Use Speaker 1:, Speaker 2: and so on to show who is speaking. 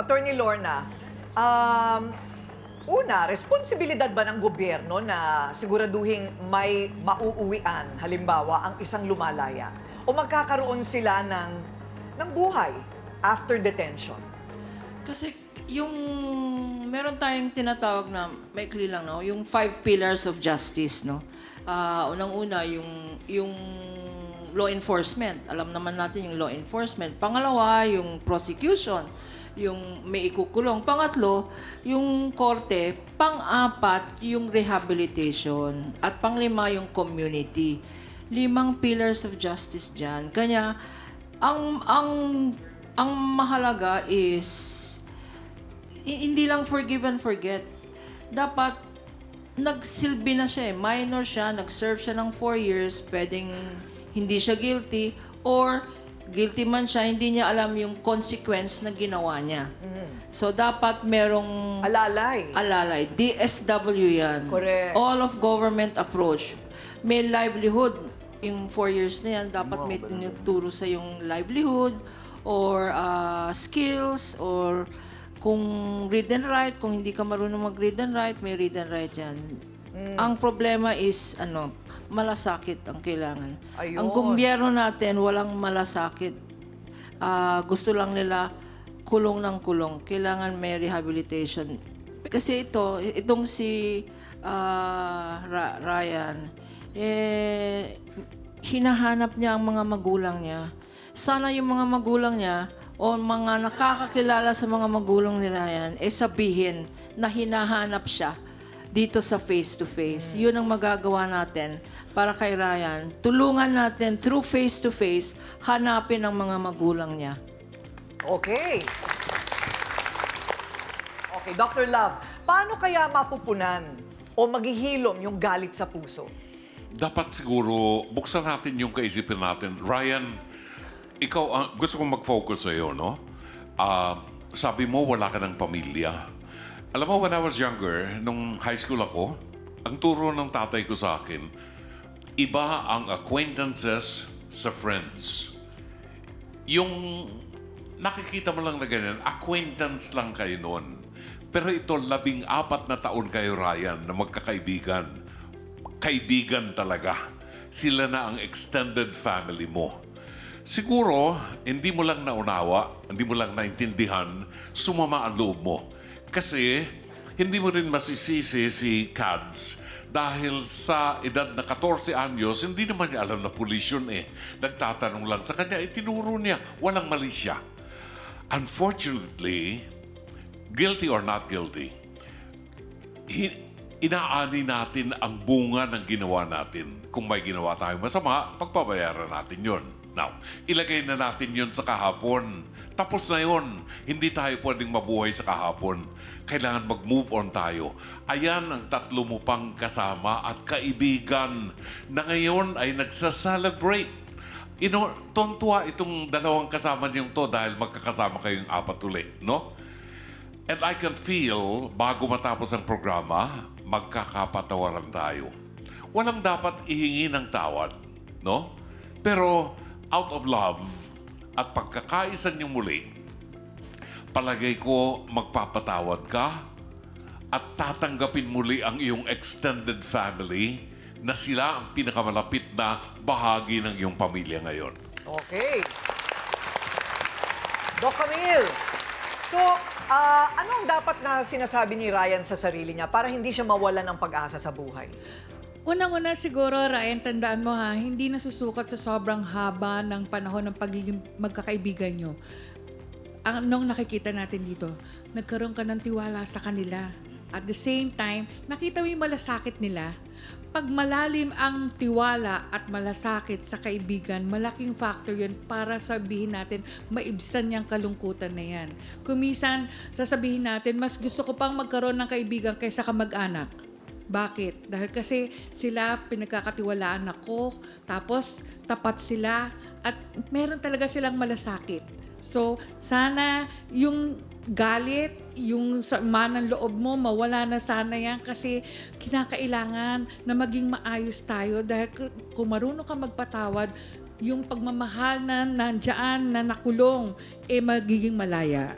Speaker 1: Attorney Lorna, una, responsibilidad ba ng gobyerno na siguraduhin may mauuwian, halimbawa, ang isang lumalaya? O magkakaroon sila ng buhay after detention?
Speaker 2: Kasi yung meron tayong tinatawag na maikli lang, no, yung 5 pillars of justice, no. Unang-una yung law enforcement. Alam naman natin yung law enforcement. Pangalawa, yung prosecution, yung may ikukulong. Pangatlo, yung korte. Pang-apat, yung rehabilitation. At panglima, yung community. 5 pillars of justice dyan. Kanya, ang mahalaga is hindi lang forgive and forget. Dapat nagsilbi na siya eh. Minor siya, nag-serve siya ng 4 years, pwedeng hindi siya guilty, or guilty man siya, hindi niya alam yung consequence na ginawa niya. So, dapat merong
Speaker 1: Alalay.
Speaker 2: DSW yan.
Speaker 1: Correct.
Speaker 2: All of government approach. May livelihood. Yung 4 years na yan, dapat may tinuturo sa yung livelihood, or skills, or kung read and write, kung hindi ka marunong mag-read and write, may read and write yan. Ang problema is, malasakit ang kailangan.
Speaker 1: Ayun.
Speaker 2: Ang gobyerno natin, walang malasakit. Gusto lang nila kulong ng kulong. Kailangan may rehabilitation. Kasi itong si Ryan, hinahanap niya ang mga magulang niya. Sana yung mga magulang niya o mga nakakakilala sa mga magulang ni Ryan, sabihin na hinahanap siya dito sa face-to-face. Yun ang magagawa natin para kay Ryan. Tulungan natin through face-to-face, hanapin ang mga magulang niya.
Speaker 1: Okay. Okay, Dr. Love, paano kaya mapupunan o maghihilom yung galit sa puso?
Speaker 3: Dapat siguro, buksan natin yung kaisipin natin. Ryan, ikaw, gusto kong mag-focus sa'yo, no? Sabi mo, wala ka ng pamilya. Alam mo, when I was younger, nung high school ako, ang turo ng tatay ko sa akin, iba ang acquaintances sa friends. Yung nakikita mo lang na ganyan, acquaintance lang kayo noon. Pero ito, 14 na taon kayo, Ryan, na magkakaibigan. Kaibigan talaga. Sila na ang extended family mo. Siguro, hindi mo lang naunawa, hindi mo lang naintindihan, sumama ang loob mo. Kasi, hindi mo rin masisisi si Cads dahil sa edad na 14 anyos, hindi naman niya alam na pulis yun eh. Nagtatanong lang sa kanya, itinuro niya, walang mali siya. Unfortunately, guilty or not guilty, inaani natin ang bunga ng ginawa natin. Kung may ginawa tayong masama, pagpabayaran natin yon. Now, ilagay na natin yon sa kahapon. Tapos na yon. Hindi tayo pwedeng mabuhay sa kahapon. Kailangan mag-move on tayo. Ayan ang 3 mo pang kasama at kaibigan na ngayon ay nagsa-celebrate. Tontuwa itong 2 kasama niyong to dahil magkakasama kayong 4 ulit, no? And I can feel, bago matapos ang programa, magkakapatawaran tayo. Walang dapat ihingi ng tawad, no? Pero out of love at pagkakaisa niyo muli, palagay ko magpapatawad ka at tatanggapin muli ang iyong extended family na sila ang pinakamalapit na bahagi ng iyong pamilya ngayon.
Speaker 1: Okay. Doc Camille, so, ano ang dapat na sinasabi ni Ryan sa sarili niya para hindi siya mawalan ng pag-asa sa buhay?
Speaker 4: Unang-una siguro, Ryan, tandaan mo ha, hindi nasusukat sa sobrang haba ng panahon ng pagiging magkakaibigan nyo. Anong nakikita natin dito? Nagkaroon ka ng tiwala sa kanila. At the same time, nakita mo yung malasakit nila. Pag malalim ang tiwala at malasakit sa kaibigan, malaking factor yun para sabihin natin, maibsan niyang kalungkutan na yan. Kumisan, sasabihin natin, mas gusto ko pang magkaroon ng kaibigan kaysa kamag-anak. Bakit? Dahil kasi sila pinagkakatiwalaan ako, tapos tapat sila, at meron talaga silang malasakit. So, sana yung galit, yung sama ng loob mo, mawala na sana yan kasi kinakailangan na maging maayos tayo dahil kung marunong ka magpatawad, yung pagmamahal na nandiyan, na nakulong, magiging malaya.